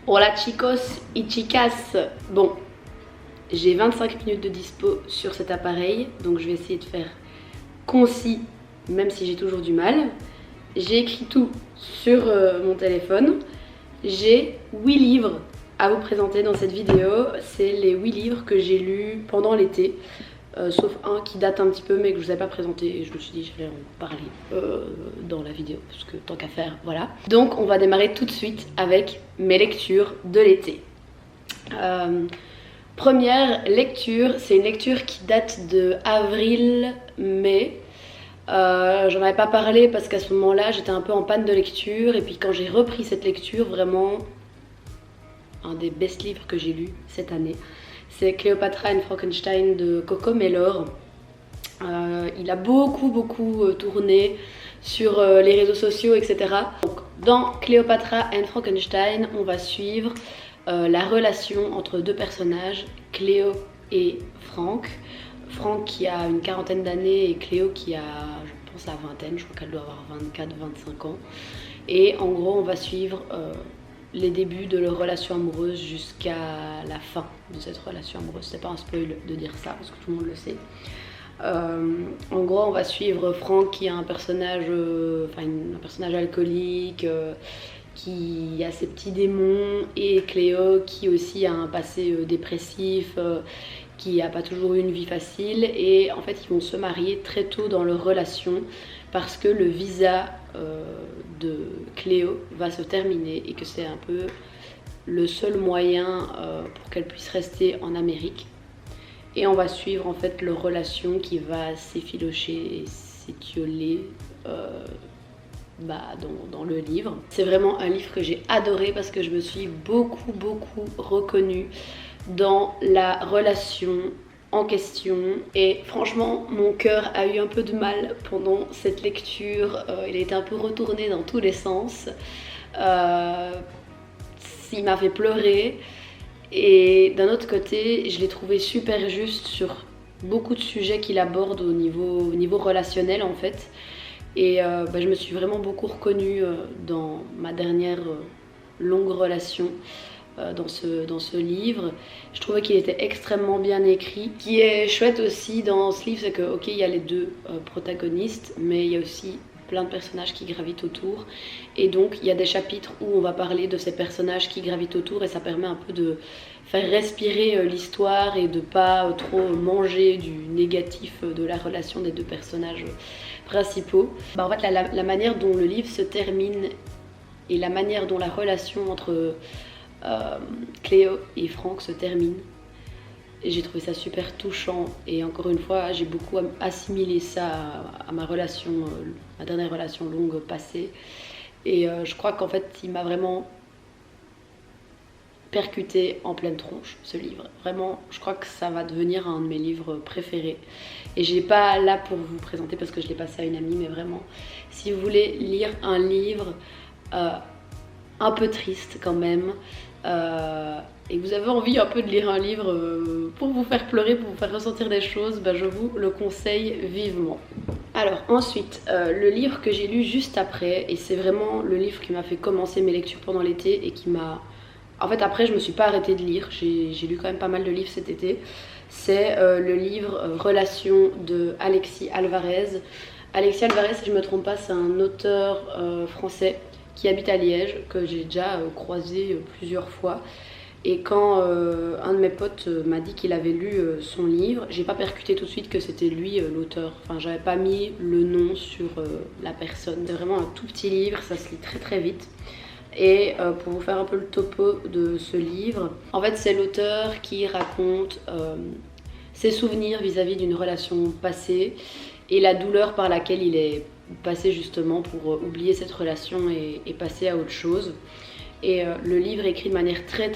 Hola chicos y chicas. Bon, j'ai 25 minutes de dispo sur cet appareil, donc je vais essayer de faire concis, même si j'ai toujours du mal. J'ai écrit tout sur mon téléphone. J'ai 8 livres à vous présenter dans cette vidéo. C'est les 8 livres que j'ai lus pendant l'été. Sauf un qui date un petit peu mais que je vous ai pas présenté et je me suis dit que j'allais en parler dans la vidéo parce que tant qu'à faire, voilà. Donc on va démarrer tout de suite avec mes lectures de l'été. Première lecture, c'est une lecture qui date de avril-mai. J'en avais pas parlé parce qu'à ce moment-là j'étais un peu en panne de lecture et puis quand j'ai repris cette lecture, vraiment un des best livres que j'ai lu cette année. C'est Cléopatra and Frankenstein de Coco Mellor. Il a beaucoup tourné sur les réseaux sociaux, etc. Donc, dans Cléopatra and Frankenstein, on va suivre la relation entre deux personnages, Cléo et Franck. Franck qui a une quarantaine d'années et Cléo qui a, je pense, la vingtaine, je crois qu'elle doit avoir 24-25 ans. Et en gros, on va suivre les débuts de leur relation amoureuse jusqu'à la fin de cette relation amoureuse. C'est pas un spoil de dire ça parce que tout le monde le sait. En gros, on va suivre Franck qui est un personnage, un personnage alcoolique, qui a ses petits démons, et Cléo qui aussi a un passé dépressif, qui n'a pas toujours eu une vie facile. Et en fait, ils vont se marier très tôt dans leur relation parce que le visa de Cléo va se terminer et que c'est un peu le seul moyen pour qu'elle puisse rester en Amérique. Et on va suivre en fait leur relation qui va s'effilocher et s'étioler dans le livre. C'est vraiment un livre que j'ai adoré parce que je me suis beaucoup reconnue dans la relation en question et franchement mon cœur a eu un peu de mal pendant cette lecture. Il a été un peu retourné dans tous les sens. Il m'a fait pleurer et d'un autre côté je l'ai trouvé super juste sur beaucoup de sujets qu'il aborde au niveau relationnel en fait. Et je me suis vraiment beaucoup reconnue dans ma dernière longue relation dans ce livre. Je trouvais qu'il était extrêmement bien écrit. Ce qui est chouette aussi dans ce livre, c'est que ok, il y a les deux protagonistes, mais il y a aussi plein de personnages qui gravitent autour. Et donc il y a des chapitres où on va parler de ces personnages qui gravitent autour et ça permet un peu de faire respirer l'histoire et de pas trop manger du négatif de la relation des deux personnages principaux. En fait, la manière dont le livre se termine et la manière dont la relation entre Cléo et Franck se termine, et j'ai trouvé ça super touchant. Et encore une fois, j'ai beaucoup assimilé ça à ma relation, ma dernière relation longue passée. Et je crois qu'en fait, il m'a vraiment percuté en pleine tronche ce livre. Vraiment, je crois que ça va devenir un de mes livres préférés. Et j'ai pas là pour vous présenter parce que je l'ai passé à une amie, mais vraiment, si vous voulez lire un livre un peu triste quand même, et que vous avez envie un peu de lire un livre pour vous faire pleurer, pour vous faire ressentir des choses, je vous le conseille vivement. Alors ensuite, le livre que j'ai lu juste après, et c'est vraiment le livre qui m'a fait commencer mes lectures pendant l'été et qui m'a... En fait après je me suis pas arrêtée de lire, j'ai lu quand même pas mal de livres cet été. C'est le livre Relations de Alexis Alvarez. Alexis Alvarez, si je me trompe pas, c'est un auteur français qui habite à Liège, que j'ai déjà croisé plusieurs fois. Et quand un de mes potes m'a dit qu'il avait lu son livre, j'ai pas percuté tout de suite que c'était lui l'auteur. Enfin, j'avais pas mis le nom sur la personne. C'est vraiment un tout petit livre, ça se lit très vite. Et pour vous faire un peu le topo de ce livre, en fait c'est l'auteur qui raconte ses souvenirs vis-à-vis d'une relation passée et la douleur par laquelle il est passé justement pour oublier cette relation et passer à autre chose. Et le livre est écrit de manière très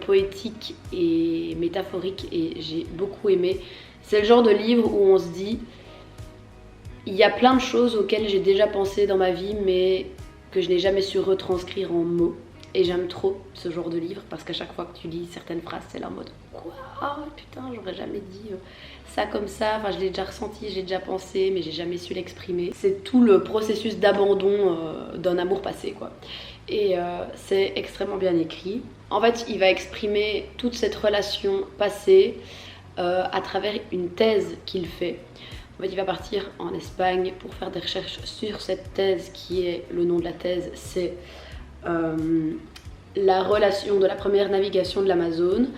poétique et métaphorique et j'ai beaucoup aimé. C'est le genre de livre où on se dit il y a plein de choses auxquelles j'ai déjà pensé dans ma vie mais que je n'ai jamais su retranscrire en mots. Et j'aime trop ce genre de livre parce qu'à chaque fois que tu lis certaines phrases, c'est là en mode quoi, putain, j'aurais jamais dit ça comme ça. Enfin, je l'ai déjà ressenti, j'ai déjà pensé, mais j'ai jamais su l'exprimer. C'est tout le processus d'abandon d'un amour passé, quoi. et c'est extrêmement bien écrit. En fait, il va exprimer toute cette relation passée à travers une thèse qu'il fait. En fait, il va partir en Espagne pour faire des recherches sur cette thèse qui est, le nom de la thèse, c'est la relation de la première navigation de l'Amazone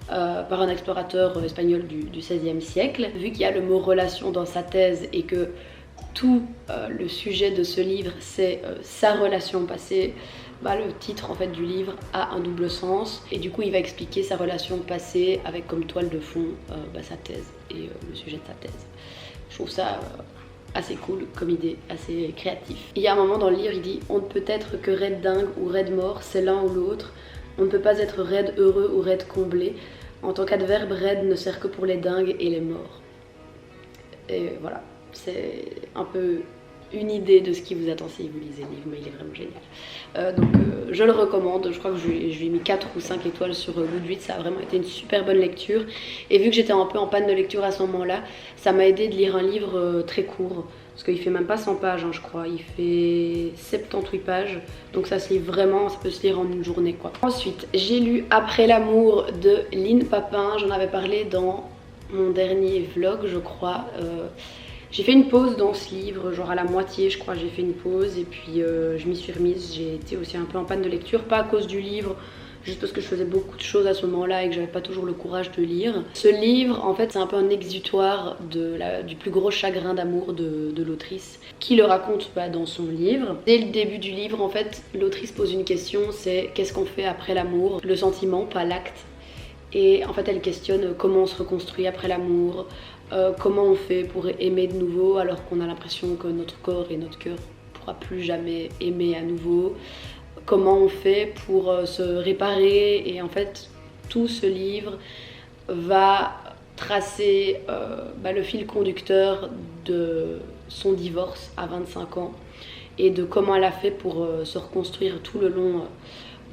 par un explorateur espagnol du XVIe siècle. Vu qu'il y a le mot relation dans sa thèse et que tout le sujet de ce livre c'est sa relation passée, le titre en fait du livre a un double sens et du coup il va expliquer sa relation passée avec comme toile de fond sa thèse et le sujet de sa thèse. Je trouve ça assez cool comme idée, assez créatif. Il y a un moment dans le livre, il dit « On ne peut être que raide dingue ou raide mort, c'est l'un ou l'autre. On ne peut pas être raide heureux ou raide comblé. En tant qu'adverbe, raide ne sert que pour les dingues et les morts. » Et voilà, c'est un peu une idée de ce qui vous attend si vous lisez le livre, mais il est vraiment génial. Donc je le recommande, je crois que je lui ai mis 4 ou 5 étoiles sur Goodreads, ça a vraiment été une super bonne lecture. Et vu que j'étais un peu en panne de lecture à ce moment-là, ça m'a aidé de lire un livre très court, parce qu'il fait même pas 100 pages, je crois, il fait 78 pages, donc ça se lit vraiment, ça peut se lire en une journée quoi. Ensuite, j'ai lu Après l'amour de Lynn Papin, j'en avais parlé dans mon dernier vlog, je crois. J'ai fait une pause dans ce livre, genre à la moitié je crois j'ai fait une pause et puis je m'y suis remise. J'ai été aussi un peu en panne de lecture, pas à cause du livre, juste parce que je faisais beaucoup de choses à ce moment-là et que j'avais pas toujours le courage de lire. Ce livre en fait c'est un peu un exutoire du plus gros chagrin d'amour de l'autrice qui le raconte dans son livre. Dès le début du livre en fait l'autrice pose une question, c'est qu'est-ce qu'on fait après l'amour? Le sentiment, pas l'acte. Et en fait elle questionne comment on se reconstruit après l'amour, comment on fait pour aimer de nouveau alors qu'on a l'impression que notre corps et notre cœur ne pourra plus jamais aimer à nouveau, comment on fait pour se réparer. Et en fait tout ce livre va tracer le fil conducteur de son divorce à 25 ans et de comment elle a fait pour se reconstruire tout le long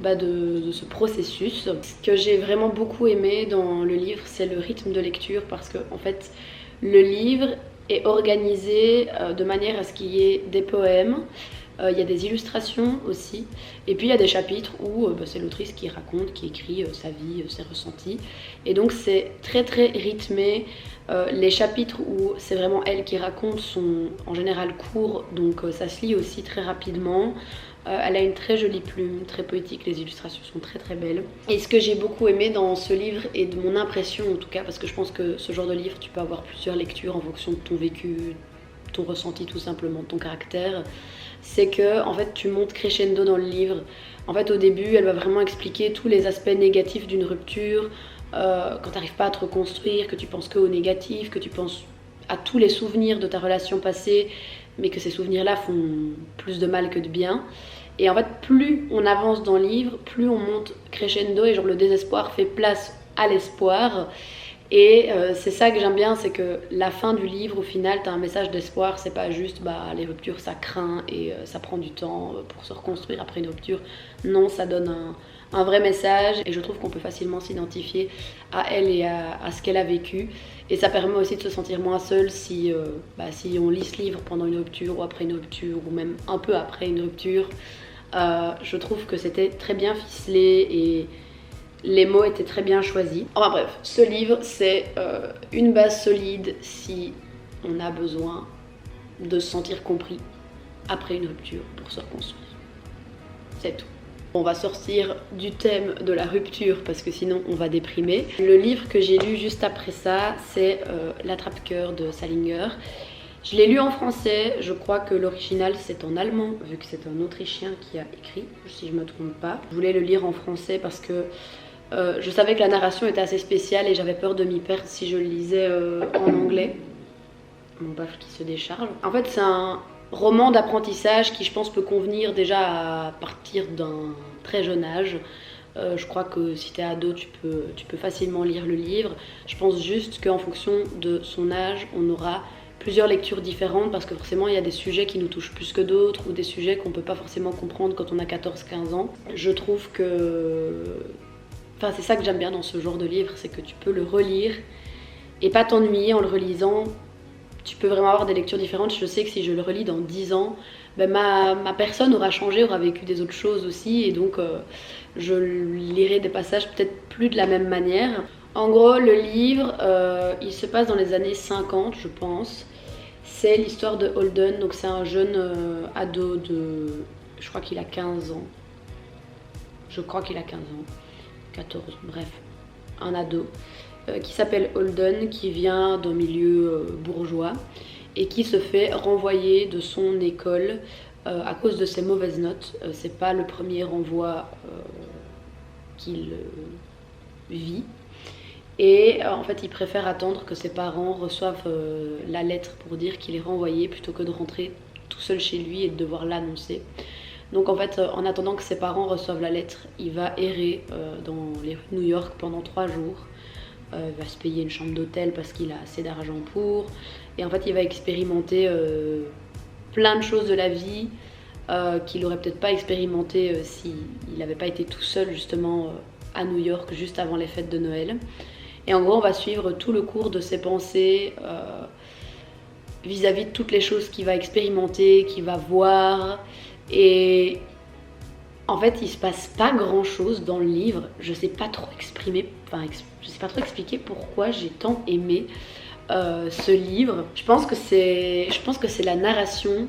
de ce processus. Ce que j'ai vraiment beaucoup aimé dans le livre, c'est le rythme de lecture parce que en fait, le livre est organisé de manière à ce qu'il y ait des poèmes, il y a des illustrations aussi, et puis il y a des chapitres où c'est l'autrice qui raconte, qui écrit sa vie, ses ressentis, et donc c'est très très rythmé. Les chapitres où c'est vraiment elle qui raconte sont en général courts, donc ça se lit aussi très rapidement. Elle a une très jolie plume, très poétique, les illustrations sont très très belles. Et ce que j'ai beaucoup aimé dans ce livre, et de mon impression en tout cas, parce que je pense que ce genre de livre, tu peux avoir plusieurs lectures en fonction de ton vécu, ton ressenti tout simplement, ton caractère, c'est que en fait tu montes crescendo dans le livre. En fait au début, elle va vraiment expliquer tous les aspects négatifs d'une rupture, quand tu n'arrives pas à te reconstruire, que tu penses que au négatif, que tu penses à tous les souvenirs de ta relation passée, mais que ces souvenirs-là font plus de mal que de bien. Et en fait, plus on avance dans le livre, plus on monte crescendo et genre le désespoir fait place à l'espoir. Et c'est ça que j'aime bien, c'est que la fin du livre, au final, t'as un message d'espoir. C'est pas juste les ruptures ça craint et ça prend du temps pour se reconstruire après une rupture. Non, ça donne un vrai message et je trouve qu'on peut facilement s'identifier à elle et à ce qu'elle a vécu. Et ça permet aussi de se sentir moins seul si on lit ce livre pendant une rupture ou après une rupture ou même un peu après une rupture. Je trouve que c'était très bien ficelé et les mots étaient très bien choisis. Enfin bref, ce livre c'est une base solide si on a besoin de se sentir compris après une rupture pour se reconstruire. C'est tout. On va sortir du thème de la rupture parce que sinon on va déprimer. Le livre que j'ai lu juste après ça, c'est L'Attrape-Cœur de Salinger. Je l'ai lu en français, je crois que l'original c'est en allemand, vu que c'est un Autrichien qui a écrit, si je me trompe pas. Je voulais le lire en français parce que je savais que la narration était assez spéciale et j'avais peur de m'y perdre si je le lisais en anglais. Mon baffle qui se décharge. En fait c'est un roman d'apprentissage qui je pense peut convenir déjà à partir d'un très jeune âge. Je crois que si t'es ado tu peux facilement lire le livre. Je pense juste qu'en fonction de son âge on aura plusieurs lectures différentes parce que forcément il y a des sujets qui nous touchent plus que d'autres ou des sujets qu'on peut pas forcément comprendre quand on a 14-15 ans. Je trouve que... Enfin c'est ça que j'aime bien dans ce genre de livre, c'est que tu peux le relire et pas t'ennuyer en le relisant tu peux vraiment avoir des lectures différentes. Je sais que si je le relis dans 10 ans, ben ma personne aura changé, aura vécu des autres choses aussi, et donc je lirai des passages peut-être plus de la même manière. En gros, le livre, il se passe dans les années 50, je pense. C'est l'histoire de Holden, donc c'est un jeune ado de... Je crois qu'il a 15 ans. 14, bref. Un ado qui s'appelle Holden, qui vient d'un milieu bourgeois et qui se fait renvoyer de son école à cause de ses mauvaises notes. C'est pas le premier renvoi qu'il vit. Et en fait, il préfère attendre que ses parents reçoivent la lettre pour dire qu'il est renvoyé plutôt que de rentrer tout seul chez lui et de devoir l'annoncer. Donc en fait, en attendant que ses parents reçoivent la lettre, il va errer dans les rues de New York pendant 3 jours. Il va se payer une chambre d'hôtel parce qu'il a assez d'argent pour. Et en fait, il va expérimenter plein de choses de la vie qu'il n'aurait peut-être pas expérimenté s'il n'avait pas été tout seul justement à New York juste avant les fêtes de Noël. Et en gros, on va suivre tout le cours de ses pensées vis-à-vis de toutes les choses qu'il va expérimenter, qu'il va voir. Et en fait, il se passe pas grand chose dans le livre. Je sais pas trop expliquer pourquoi j'ai tant aimé ce livre. Je pense que c'est la narration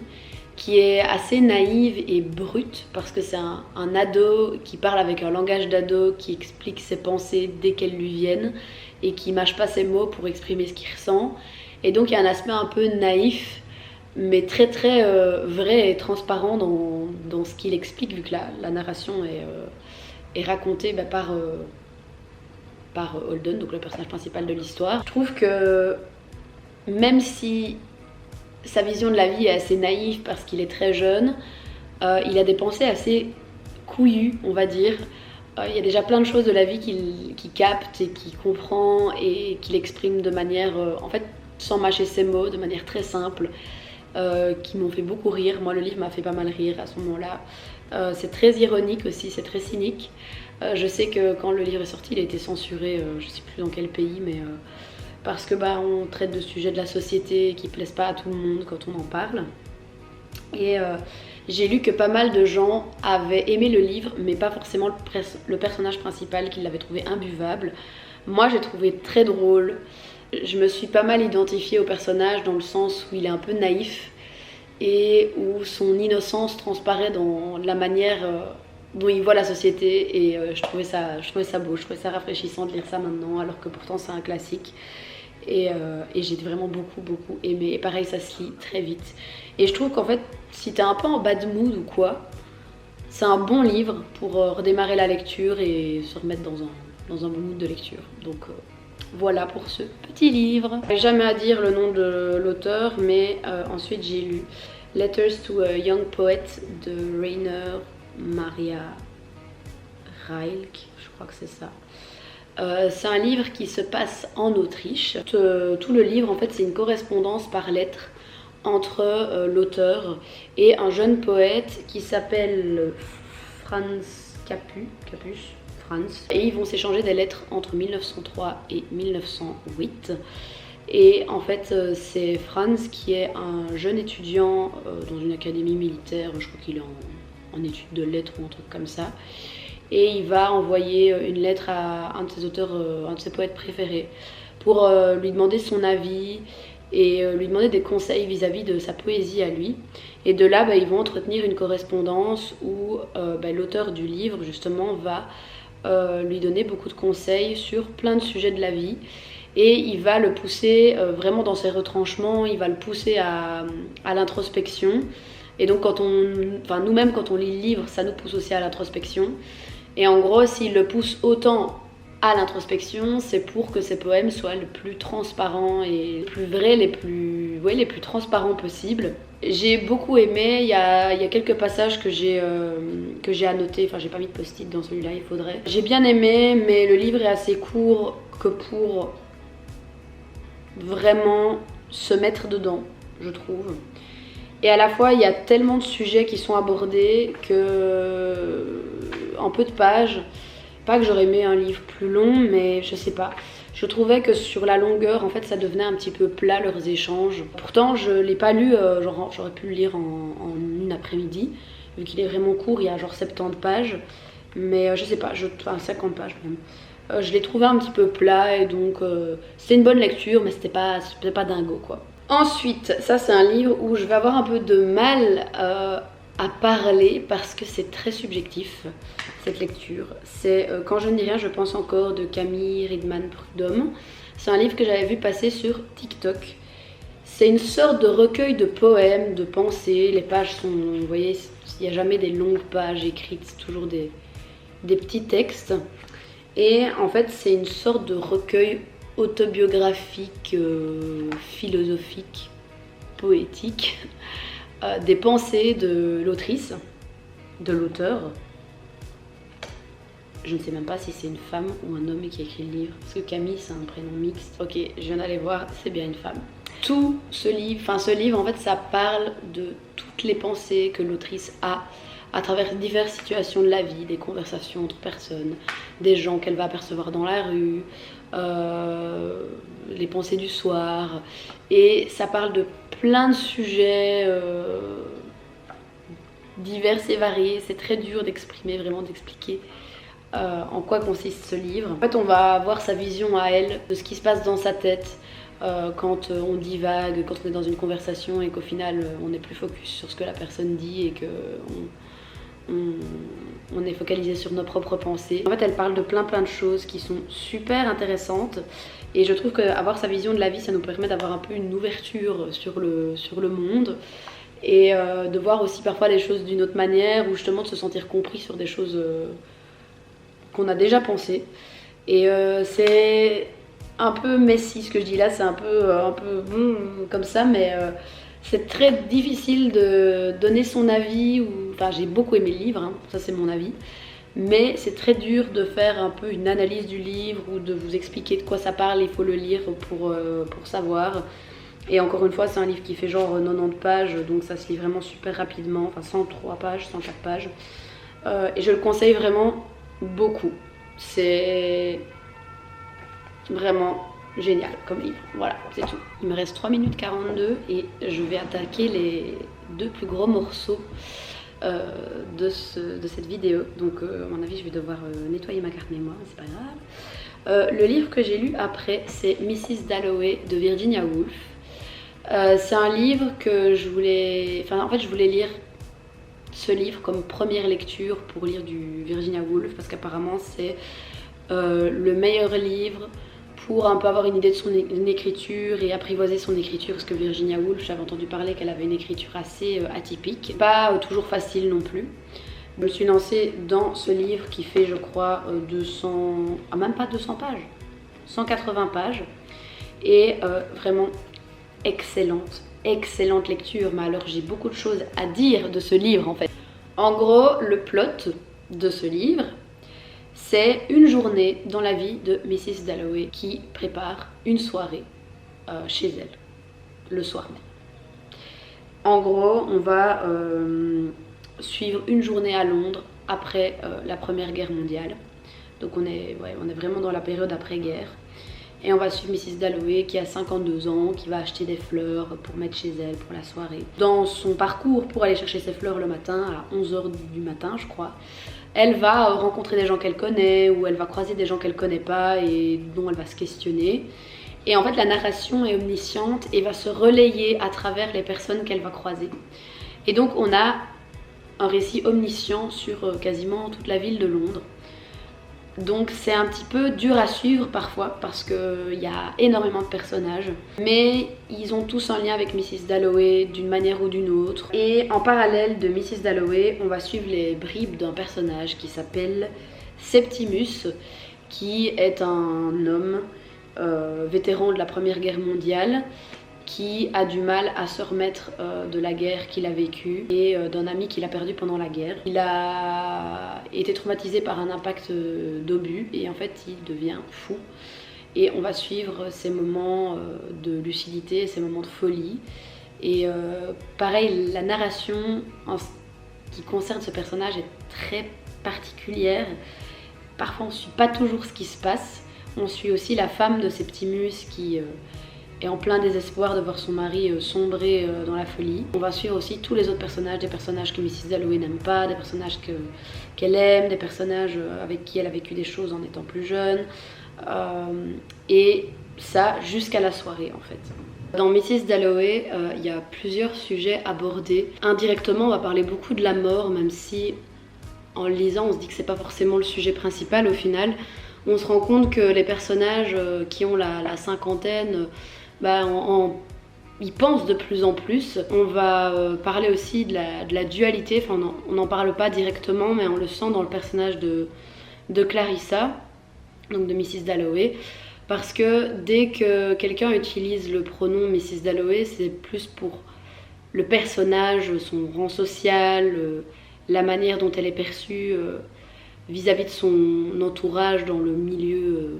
qui est assez naïve et brute, parce que c'est un ado qui parle avec un langage d'ado, qui explique ses pensées dès qu'elles lui viennent et qui mâche pas ses mots pour exprimer ce qu'il ressent. Et donc il y a un aspect un peu naïf, mais très très vrai et transparent dans ce qu'il explique, vu que la narration est racontée par Holden, donc le personnage principal de l'histoire. Je trouve que même si sa vision de la vie est assez naïve parce qu'il est très jeune, il a des pensées assez couillues, on va dire. Il y a déjà plein de choses de la vie qu'il capte et qu'il comprend et qu'il exprime de manière, en fait, sans mâcher ses mots, de manière très simple, qui m'ont fait beaucoup rire. Moi, le livre m'a fait pas mal rire à ce moment-là. C'est très ironique aussi, c'est très cynique. Je sais que quand le livre est sorti, il a été censuré, je sais plus dans quel pays, mais parce que on traite de sujets de la société qui plaisent pas à tout le monde quand on en parle. Et j'ai lu que pas mal de gens avaient aimé le livre, mais pas forcément le personnage principal, qu'ils l'avaient trouvé imbuvable. Moi, j'ai trouvé très drôle. Je me suis pas mal identifiée au personnage dans le sens où il est un peu naïf et où son innocence transparaît dans la manière dont il voit la société, et je trouvais ça beau, je trouvais ça rafraîchissant de lire ça maintenant, alors que pourtant c'est un classique. Et j'ai vraiment beaucoup aimé. Et pareil, ça se lit très vite. Et je trouve qu'en fait, si t'es un peu en bad mood ou quoi, c'est un bon livre pour redémarrer la lecture et se remettre dans un bon mood de lecture. Donc voilà pour ce petit livre. Je n'ai jamais à dire le nom de l'auteur, mais ensuite j'ai lu Letters to a Young Poet de Rainer Maria Rilke, je crois que c'est ça. C'est un livre qui se passe en Autriche. Tout le livre, en fait, c'est une correspondance par lettres entre l'auteur et un jeune poète qui s'appelle Franz Capus. Et ils vont s'échanger des lettres entre 1903 et 1908. Et en fait, c'est Franz qui est un jeune étudiant dans une académie militaire, je crois qu'il est en études de lettres ou un truc comme ça. Et il va envoyer une lettre à un de ses auteurs, un de ses poètes préférés, pour lui demander son avis et lui demander des conseils vis-à-vis de sa poésie à lui. Et de là, ils vont entretenir une correspondance où l'auteur du livre, justement, va lui donner beaucoup de conseils sur plein de sujets de la vie. Et il va le pousser vraiment dans ses retranchements, il va le pousser à l'introspection. Et donc, nous-mêmes, quand on lit le livre, ça nous pousse aussi à l'introspection. Et en gros, s'il le pousse autant à l'introspection, c'est pour que ses poèmes soient le plus transparents et les plus vrais, les plus transparents possibles. J'ai beaucoup aimé, il y a quelques passages que j'ai annotés, enfin j'ai pas mis de post-it dans celui-là, il faudrait. J'ai bien aimé, mais le livre est assez court que pour vraiment se mettre dedans, je trouve. Et à la fois, il y a tellement de sujets qui sont abordés que, en peu de pages, pas que j'aurais aimé un livre plus long, mais je sais pas. Je Je trouvais que sur la longueur, en fait, ça devenait un petit peu plat leurs échanges. Pourtant, je l'ai pas lu, j'aurais pu le lire en une après-midi, vu qu'il est vraiment court, il y a genre 70 pages. Mais je sais pas, enfin 50 pages même. Je l'ai trouvé un petit peu plat et donc c'était une bonne lecture, mais c'était pas dingo quoi. Ensuite, ça c'est un livre où je vais avoir un peu de mal à parler parce que c'est très subjectif cette lecture. C'est Quand je ne dis rien, je pense encore de Camille Ridman Prudhomme. C'est un livre que j'avais vu passer sur TikTok. C'est une sorte de recueil de poèmes, de pensées. Les pages sont, vous voyez, il n'y a jamais des longues pages écrites, c'est toujours des petits textes. Et en fait, c'est une sorte de recueil autobiographique, philosophique, poétique, des pensées de l'autrice, de l'auteur. Je ne sais même pas si c'est une femme ou un homme qui a écrit le livre, parce que Camille c'est un prénom mixte. Ok, je viens d'aller voir, c'est bien une femme. Tout ce livre en fait, ça parle de toutes les pensées que l'autrice a à travers diverses situations de la vie, des conversations entre personnes, des gens qu'elle va apercevoir dans la rue, les pensées du soir. Et ça parle de plein de sujets divers et variés. C'est très dur d'exprimer, vraiment d'expliquer en quoi consiste ce livre. En fait, on va voir sa vision à elle de ce qui se passe dans sa tête quand on divague, quand on est dans une conversation et qu'au final on est plus focus sur ce que la personne dit et que on est focalisé sur nos propres pensées. En fait, elle parle de plein de choses qui sont super intéressantes et je trouve qu'avoir sa vision de la vie, ça nous permet d'avoir un peu une ouverture sur le monde et de voir aussi parfois les choses d'une autre manière ou justement de se sentir compris sur des choses qu'on a déjà pensées. Et c'est un peu messy ce que je dis là, c'est un peu comme ça, mais c'est très difficile de donner son avis. Enfin, j'ai beaucoup aimé le livre, hein, ça c'est mon avis. Mais c'est très dur de faire un peu une analyse du livre ou de vous expliquer de quoi ça parle. Il faut le lire pour savoir. Et encore une fois, c'est un livre qui fait genre 90 pages, donc ça se lit vraiment super rapidement. Enfin, 103 pages, 104 pages. Et je le conseille vraiment beaucoup. C'est vraiment génial comme livre. Voilà, c'est tout. Il me reste 3 minutes 42 et je vais attaquer les 2 plus gros morceaux de cette vidéo. Donc à mon avis, je vais devoir nettoyer ma carte mémoire, c'est pas grave. Le livre que j'ai lu après, c'est Mrs. Dalloway de Virginia Woolf. C'est un livre que je voulais lire ce livre comme première lecture pour lire du Virginia Woolf parce qu'apparemment c'est le meilleur livre pour un peu avoir une idée de son écriture et apprivoiser son écriture parce que Virginia Woolf, j'avais entendu parler qu'elle avait une écriture assez atypique, pas toujours facile non plus. Je me suis lancée dans ce livre qui fait je crois 200, même pas 200 pages, 180 pages et vraiment excellente lecture, mais alors j'ai beaucoup de choses à dire de ce livre en fait. En gros, le plot de ce livre, c'est une journée dans la vie de Mrs. Dalloway qui prépare une soirée chez elle, le soir même. En gros, on va suivre une journée à Londres après la Première Guerre mondiale. Donc on est vraiment dans la période après-guerre. Et on va suivre Mrs. Dalloway qui a 52 ans, qui va acheter des fleurs pour mettre chez elle pour la soirée. Dans son parcours pour aller chercher ses fleurs le matin, à 11h du matin je crois, elle va rencontrer des gens qu'elle connaît ou elle va croiser des gens qu'elle connaît pas et dont elle va se questionner. Et en fait la narration est omnisciente et va se relayer à travers les personnes qu'elle va croiser. Et donc on a un récit omniscient sur quasiment toute la ville de Londres. Donc c'est un petit peu dur à suivre parfois parce qu'il y a énormément de personnages. Mais ils ont tous un lien avec Mrs. Dalloway d'une manière ou d'une autre. Et en parallèle de Mrs. Dalloway, on va suivre les bribes d'un personnage qui s'appelle Septimus, qui est un homme vétéran de la Première Guerre mondiale, qui a du mal à se remettre de la guerre qu'il a vécue et d'un ami qu'il a perdu pendant la guerre. Il a été traumatisé par un impact d'obus et en fait il devient fou. Et on va suivre ces moments de lucidité, ces moments de folie. Et pareil, la narration en ce qui concerne ce personnage est très particulière. Parfois on ne suit pas toujours ce qui se passe. On suit aussi la femme de Septimus qui est en plein désespoir de voir son mari sombrer dans la folie. On va suivre aussi tous les autres personnages, des personnages que Mrs. Dalloway n'aime pas, des personnages qu'elle aime, des personnages avec qui elle a vécu des choses en étant plus jeune. Et ça jusqu'à la soirée en fait. Dans Mrs. Dalloway, il y a plusieurs sujets abordés. Indirectement, on va parler beaucoup de la mort, même si en le lisant, on se dit que c'est pas forcément le sujet principal au final. On se rend compte que les personnages qui ont la cinquantaine, ils pensent de plus en plus. On va parler aussi de la dualité, enfin on n'en parle pas directement, mais on le sent dans le personnage de Clarissa, donc de Mrs. Dalloway, parce que dès que quelqu'un utilise le pronom Mrs. Dalloway, c'est plus pour le personnage, son rang social, la manière dont elle est perçue vis-à-vis de son entourage dans le milieu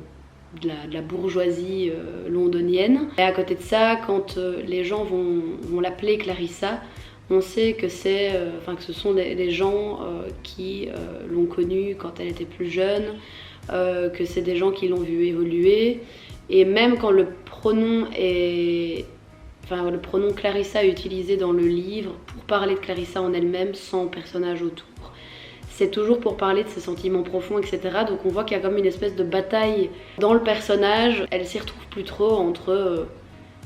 de la bourgeoisie londonienne. Et à côté de ça, quand les gens vont l'appeler Clarissa, on sait que que ce sont des gens qui l'ont connue quand elle était plus jeune, que c'est des gens qui l'ont vue évoluer. Et même quand le pronom Clarissa est utilisé dans le livre pour parler de Clarissa en elle-même sans personnage autour, c'est toujours pour parler de ses sentiments profonds, etc. Donc on voit qu'il y a comme une espèce de bataille dans le personnage. Elle s'y retrouve plus trop entre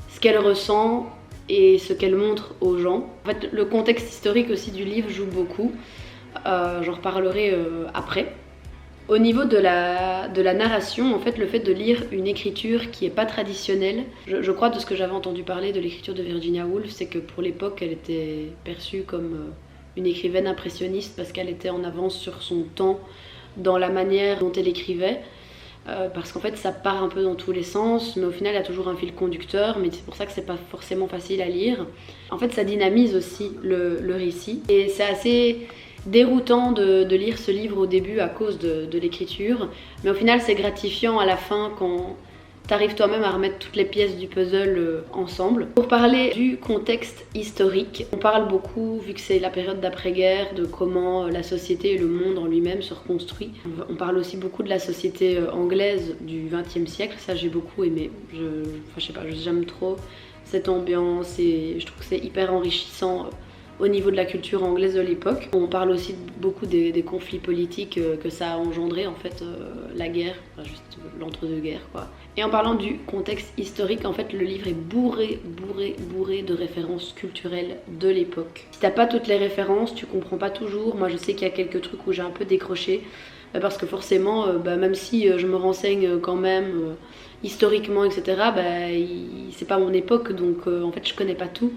ce qu'elle ressent et ce qu'elle montre aux gens. En fait, le contexte historique aussi du livre joue beaucoup. J'en reparlerai après. Au niveau de la narration, en fait, le fait de lire une écriture qui n'est pas traditionnelle, je crois de ce que j'avais entendu parler de l'écriture de Virginia Woolf, c'est que pour l'époque, elle était perçue comme une écrivaine impressionniste parce qu'elle était en avance sur son temps dans la manière dont elle écrivait. Parce qu'en fait, ça part un peu dans tous les sens, mais au final, il y a toujours un fil conducteur, mais c'est pour ça que c'est pas forcément facile à lire. En fait, ça dynamise aussi le récit, et c'est assez déroutant de lire ce livre au début à cause de l'écriture, mais au final c'est gratifiant à la fin quand t'arrives toi-même à remettre toutes les pièces du puzzle ensemble. Pour parler du contexte historique, on parle beaucoup, vu que c'est la période d'après-guerre, de comment la société et le monde en lui-même se reconstruit. On parle aussi beaucoup de la société anglaise du XXe siècle, ça j'ai beaucoup aimé. Je sais pas, j'aime trop cette ambiance et je trouve que c'est hyper enrichissant au niveau de la culture anglaise de l'époque. On parle aussi beaucoup des conflits politiques que ça a engendré, en fait, la guerre, enfin, juste l'entre-deux-guerres, quoi. Et en parlant du contexte historique, en fait, le livre est bourré de références culturelles de l'époque. Si t'as pas toutes les références, tu comprends pas toujours. Moi, je sais qu'il y a quelques trucs où j'ai un peu décroché, parce que forcément, même si je me renseigne quand même historiquement, etc., c'est pas mon époque, donc en fait, je connais pas tout.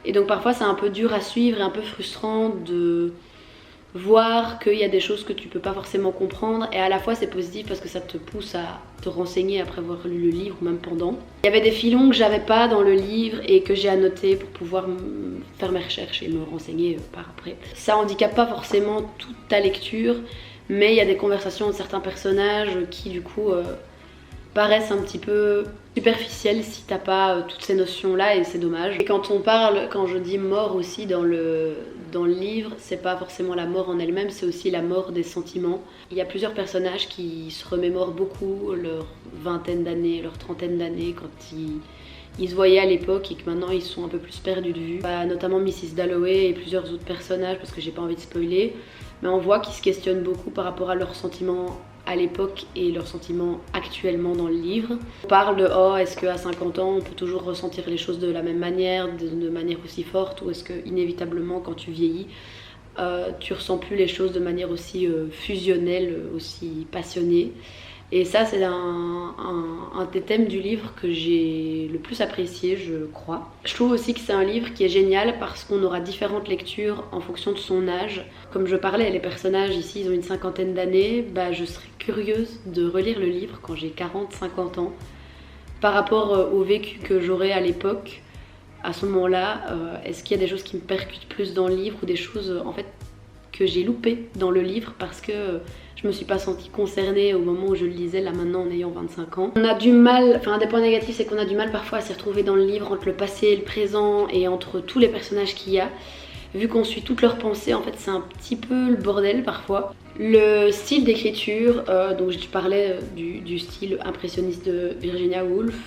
Et donc parfois c'est un peu dur à suivre et un peu frustrant de voir qu'il y a des choses que tu peux pas forcément comprendre, et à la fois c'est positif parce que ça te pousse à te renseigner après avoir lu le livre ou même pendant. Il y avait des filons que j'avais pas dans le livre et que j'ai annoté pour pouvoir faire mes recherches et me renseigner par après. Ça handicape pas forcément toute ta lecture, mais il y a des conversations de certains personnages qui du coup paraissent un petit peu superficielles si t'as pas toutes ces notions là, et c'est dommage. Et quand je dis mort aussi dans le livre, c'est pas forcément la mort en elle-même, c'est aussi la mort des sentiments. Il y a plusieurs personnages qui se remémorent beaucoup leur vingtaine d'années, leur trentaine d'années quand ils se voyaient à l'époque et que maintenant ils sont un peu plus perdus de vue. Notamment Mrs. Dalloway et plusieurs autres personnages, parce que j'ai pas envie de spoiler, mais on voit qu'ils se questionnent beaucoup par rapport à leurs sentiments à l'époque et leurs sentiments actuellement dans le livre. On parle de est-ce qu'à 50 ans on peut toujours ressentir les choses de la même manière, de manière aussi forte, ou est-ce que inévitablement quand tu vieillis tu ressens plus les choses de manière aussi fusionnelle, aussi passionnée. Et ça c'est un des thèmes du livre que j'ai le plus apprécié, je crois. Je trouve aussi que c'est un livre qui est génial parce qu'on aura différentes lectures en fonction de son âge. Comme je parlais, les personnages ici ils ont une cinquantaine d'années, je serais curieuse de relire le livre quand j'ai 40-50 ans par rapport au vécu que j'aurais à l'époque. À ce moment-là, est-ce qu'il y a des choses qui me percutent plus dans le livre ou des choses en fait que j'ai loupées dans le livre parce que je me suis pas sentie concernée au moment où je le lisais, là maintenant en ayant 25 ans. On a du mal, un des points négatifs c'est qu'on a du mal parfois à s'y retrouver dans le livre entre le passé et le présent et entre tous les personnages qu'il y a. vu qu'on suit toutes leurs pensées, en fait c'est un petit peu le bordel parfois. Le style d'écriture, donc je parlais du style impressionniste de Virginia Woolf.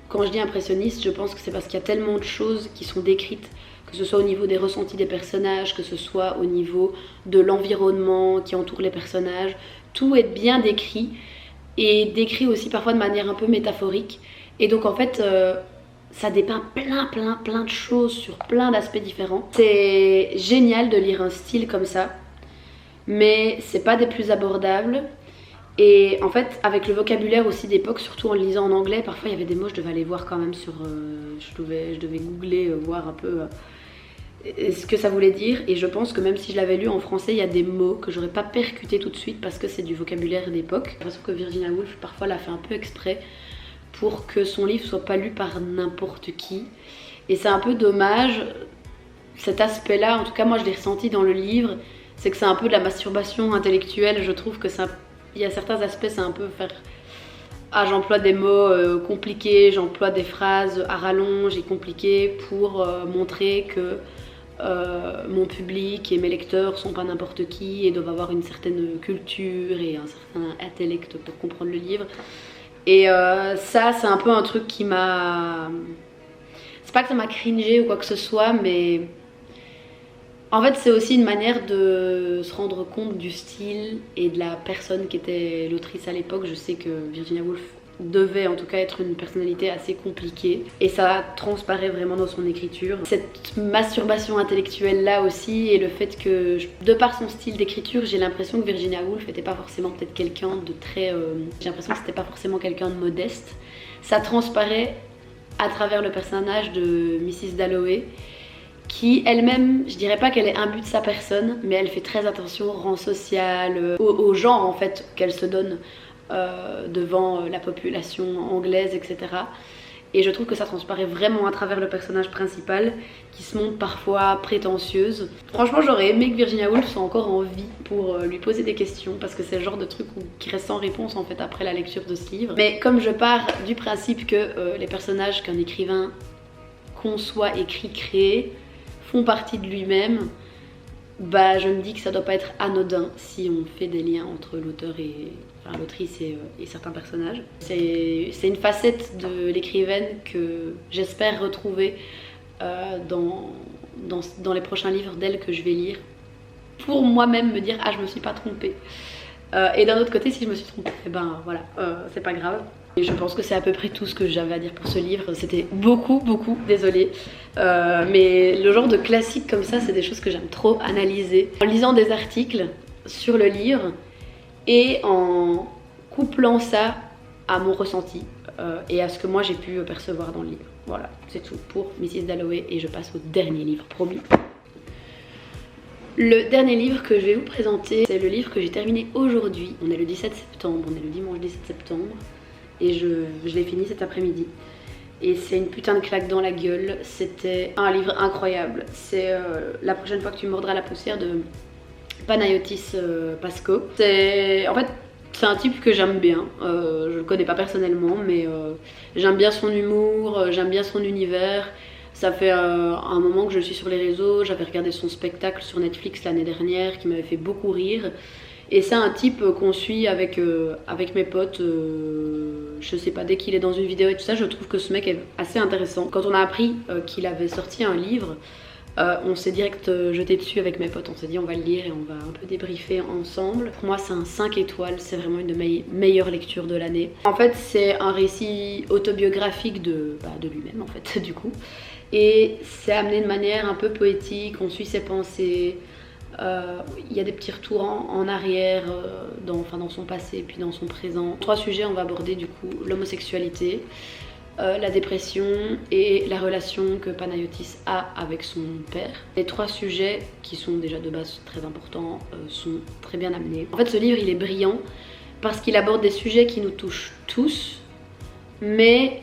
Quand je dis impressionniste, je pense que c'est parce qu'il y a tellement de choses qui sont décrites, que ce soit au niveau des ressentis des personnages, que ce soit au niveau de l'environnement qui entoure les personnages. Tout est bien décrit et décrit aussi parfois de manière un peu métaphorique. Et donc en fait, ça dépeint plein de choses sur plein d'aspects différents. C'est génial de lire un style comme ça, mais c'est pas des plus abordables. Et en fait, avec le vocabulaire aussi d'époque, surtout en lisant en anglais, parfois il y avait des mots, je devais aller voir quand même sur... je devais googler, voir un peu ce que ça voulait dire. Et je pense que même si je l'avais lu en français, il y a des mots que j'aurais pas percuté tout de suite parce que c'est du vocabulaire d'époque. J'ai l'impression que Virginia Woolf parfois l'a fait un peu exprès pour que son livre soit pas lu par n'importe qui. Et c'est un peu dommage, cet aspect-là, en tout cas moi je l'ai ressenti dans le livre, c'est que c'est un peu de la masturbation intellectuelle. Je trouve que ça... Il y a certains aspects, c'est un peu faire... Ah, j'emploie des mots compliqués, j'emploie des phrases à rallonge et compliquées pour montrer que mon public et mes lecteurs sont pas n'importe qui et doivent avoir une certaine culture et un certain intellect pour comprendre le livre. Et ça, c'est un peu un truc qui m'a... C'est pas que ça m'a cringé ou quoi que ce soit, mais... En fait, c'est aussi une manière de se rendre compte du style et de la personne qui était l'autrice à l'époque. Je sais que Virginia Woolf devait en tout cas être une personnalité assez compliquée et ça transparaît vraiment dans son écriture. Cette masturbation intellectuelle là aussi et le fait que, de par son style d'écriture, j'ai l'impression que Virginia Woolf n'était pas forcément peut-être quelqu'un de très... j'ai l'impression que c'était pas forcément quelqu'un de modeste. Ça transparaît à travers le personnage de Mrs. Dalloway, qui elle-même, je dirais pas qu'elle est imbue de sa personne, mais elle fait très attention au rang social, au genre en fait qu'elle se donne devant la population anglaise, etc. Et je trouve que ça transparaît vraiment à travers le personnage principal, qui se montre parfois prétentieuse. Franchement, j'aurais aimé que Virginia Woolf soit encore en vie pour lui poser des questions, parce que c'est le genre de truc qui reste sans réponse en fait après la lecture de ce livre. Mais comme je pars du principe que les personnages qu'un écrivain conçoit, écrit, crée, font partie de lui-même, bah je me dis que ça doit pas être anodin si on fait des liens entre l'auteur et enfin, l'autrice et certains personnages. C'est une facette de l'écrivaine que j'espère retrouver dans les prochains livres d'elle que je vais lire, pour moi-même me dire ah je me suis pas trompée. Et d'un autre côté, si je me suis trompée, eh ben voilà, c'est pas grave. Et je pense que c'est à peu près tout ce que j'avais à dire pour ce livre. C'était beaucoup, désolée. Mais le genre de classique comme ça, c'est des choses que j'aime trop analyser. En lisant des articles sur le livre et en couplant ça à mon ressenti et à ce que moi j'ai pu percevoir dans le livre. Voilà, c'est tout pour Mrs. Dalloway et je passe au dernier livre, promis. Le dernier livre que je vais vous présenter, c'est le livre que j'ai terminé aujourd'hui. On est le 17 septembre, on est le dimanche 17 septembre. Et je l'ai fini cet après-midi. Et c'est une putain de claque dans la gueule. C'était un livre incroyable. C'est La prochaine fois que tu mordras la poussière de Panayotis Pasco. En fait, c'est un type que j'aime bien. Je le connais pas personnellement, mais j'aime bien son humour, j'aime bien son univers. Ça fait un moment que je suis sur les réseaux. J'avais regardé son spectacle sur Netflix l'année dernière qui m'avait fait beaucoup rire. Et c'est un type qu'on suit avec mes potes, je sais pas, dès qu'il est dans une vidéo et tout ça, je trouve que ce mec est assez intéressant. Quand on a appris qu'il avait sorti un livre, on s'est direct jeté dessus avec mes potes, on s'est dit on va le lire et on va un peu débriefer ensemble. Pour moi c'est un 5 étoiles, c'est vraiment une de mes meilleures lectures de l'année. En fait c'est un récit autobiographique de lui-même en fait du coup. Et c'est amené de manière un peu poétique, on suit ses pensées. Il y a des petits retours en arrière dans son passé puis dans son présent. 3 sujets, on va aborder du coup l'homosexualité, la dépression et la relation que Panayotis a avec son père. Les 3 sujets qui sont déjà de base très importants sont très bien amenés. En fait ce livre il est brillant parce qu'il aborde des sujets qui nous touchent tous, mais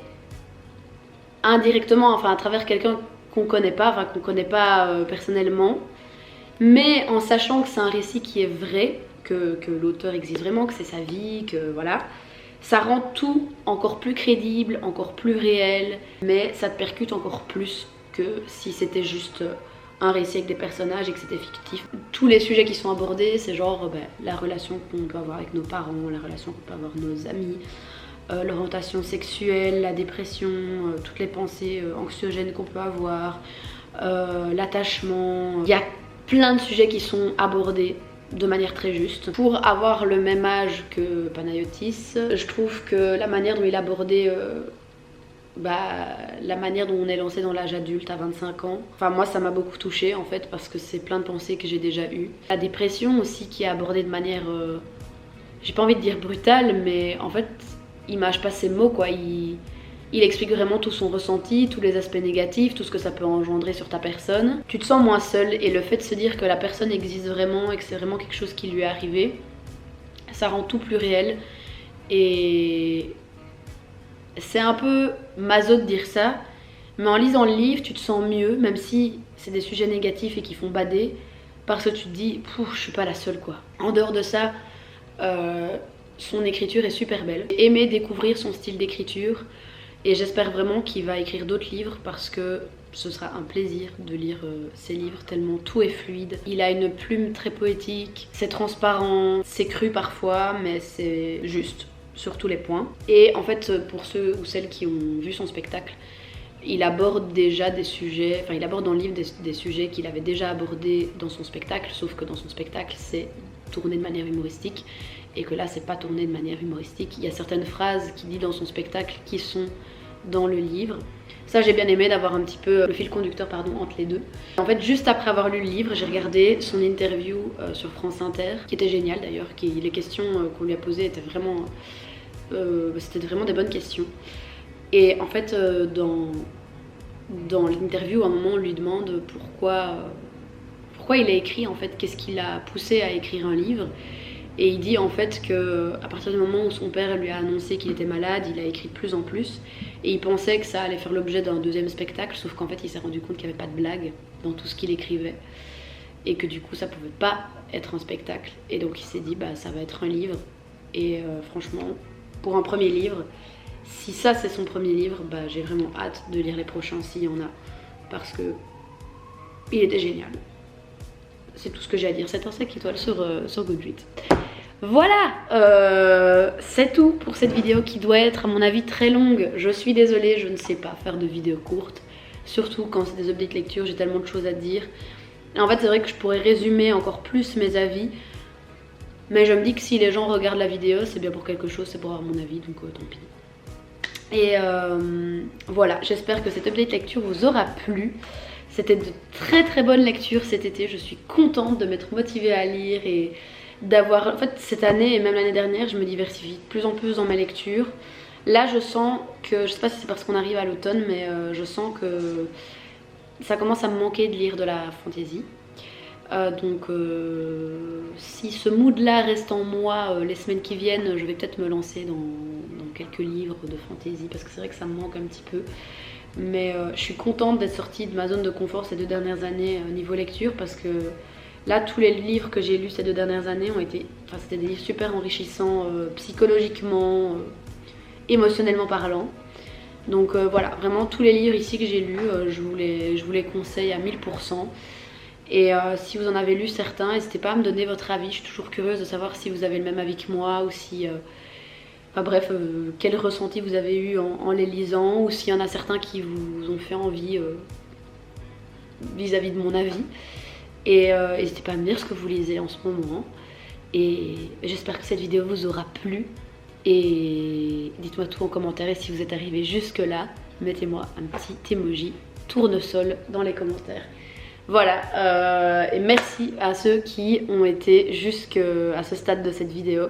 indirectement, enfin à travers quelqu'un qu'on connaît pas, personnellement. Mais en sachant que c'est un récit qui est vrai, que l'auteur existe vraiment, que c'est sa vie, que voilà, ça rend tout encore plus crédible, encore plus réel, mais ça te percute encore plus que si c'était juste un récit avec des personnages et que c'était fictif. Tous les sujets qui sont abordés, c'est genre la relation qu'on peut avoir avec nos parents, la relation qu'on peut avoir avec nos amis, l'orientation sexuelle, la dépression, toutes les pensées anxiogènes qu'on peut avoir, l'attachement. Il y a plein de sujets qui sont abordés de manière très juste. Pour avoir le même âge que Panayotis, je trouve que la manière dont il abordait la manière dont on est lancé dans l'âge adulte à 25 ans, enfin moi ça m'a beaucoup touchée en fait parce que c'est plein de pensées que j'ai déjà eues. La dépression aussi qui est abordée de manière, j'ai pas envie de dire brutale, mais en fait il mâche pas ses mots quoi, il explique vraiment tout son ressenti, tous les aspects négatifs, tout ce que ça peut engendrer sur ta personne. Tu te sens moins seul et le fait de se dire que la personne existe vraiment et que c'est vraiment quelque chose qui lui est arrivé, ça rend tout plus réel. Et c'est un peu maso de dire ça, mais en lisant le livre, tu te sens mieux, même si c'est des sujets négatifs et qui font bader, parce que tu te dis, je suis pas la seule quoi. En dehors de ça, son écriture est super belle. J'ai aimé découvrir son style d'écriture et j'espère vraiment qu'il va écrire d'autres livres parce que ce sera un plaisir de lire ses livres tellement tout est fluide. Il a une plume très poétique, c'est transparent, c'est cru parfois, mais c'est juste sur tous les points. Et en fait, pour ceux ou celles qui ont vu son spectacle, il aborde déjà des sujets, enfin il aborde dans le livre des sujets qu'il avait déjà abordés dans son spectacle, sauf que dans son spectacle c'est tourné de manière humoristique et que là c'est pas tourné de manière humoristique. Il y a certaines phrases qu'il dit dans son spectacle qui sont dans le livre. Ça j'ai bien aimé d'avoir un petit peu le fil conducteur entre les deux. En fait juste après avoir lu le livre, j'ai regardé son interview sur France Inter, qui était géniale d'ailleurs, les questions qu'on lui a posées étaient vraiment, c'était vraiment des bonnes questions. Et en fait dans l'interview, à un moment on lui demande pourquoi il a écrit en fait, qu'est-ce qui l'a poussé à écrire un livre. Et il dit en fait que à partir du moment où son père lui a annoncé qu'il était malade, il a écrit de plus en plus. Et il pensait que ça allait faire l'objet d'un deuxième spectacle, sauf qu'en fait il s'est rendu compte qu'il n'y avait pas de blague dans tout ce qu'il écrivait. Et que du coup ça pouvait pas être un spectacle. Et donc il s'est dit ça va être un livre. Et franchement, pour un premier livre, si ça c'est son premier livre, j'ai vraiment hâte de lire les prochains s'il y en a. Parce que il était génial. C'est tout ce que j'ai à dire. C'est un 5 étoiles sur Goodreads. Voilà, c'est tout pour cette vidéo qui doit être à mon avis très longue. Je suis désolée, je ne sais pas faire de vidéos courtes. Surtout quand c'est des updates lecture, j'ai tellement de choses à dire. Et en fait c'est vrai que je pourrais résumer encore plus mes avis. Mais je me dis que si les gens regardent la vidéo, c'est bien pour quelque chose, c'est pour avoir mon avis, donc tant pis. Et voilà, j'espère que cette update lecture vous aura plu. C'était de très très bonnes lectures cet été, je suis contente de m'être motivée à lire et d'avoir... En fait cette année et même l'année dernière, je me diversifie de plus en plus dans mes lectures. Là je sens que, je sais pas si c'est parce qu'on arrive à l'automne, mais je sens que ça commence à me manquer de lire de la fantasy. Donc si ce mood là reste en moi les semaines qui viennent, je vais peut-être me lancer dans quelques livres de fantasy parce que c'est vrai que ça me manque un petit peu. Mais je suis contente d'être sortie de ma zone de confort ces 2 dernières années niveau lecture parce que là tous les livres que j'ai lus ces 2 dernières années ont été, c'était des livres super enrichissants psychologiquement, émotionnellement parlant. Donc voilà, vraiment tous les livres ici que j'ai lus, je vous les conseille à 1000%. Et si vous en avez lu certains, n'hésitez pas à me donner votre avis, je suis toujours curieuse de savoir si vous avez le même avis que moi ou si... bref, quel ressenti vous avez eu en les lisant ou s'il y en a certains qui vous ont fait envie vis-à-vis de mon avis. Et n'hésitez pas à me dire ce que vous lisez en ce moment. Et j'espère que cette vidéo vous aura plu. Et dites-moi tout en commentaire et si vous êtes arrivé jusque là, mettez-moi un petit emoji tournesol dans les commentaires. Voilà, et merci à ceux qui ont été jusqu'à ce stade de cette vidéo.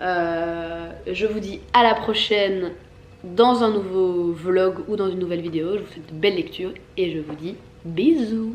Je vous dis à la prochaine dans un nouveau vlog ou dans une nouvelle vidéo. Je vous souhaite de belles lectures et je vous dis bisous.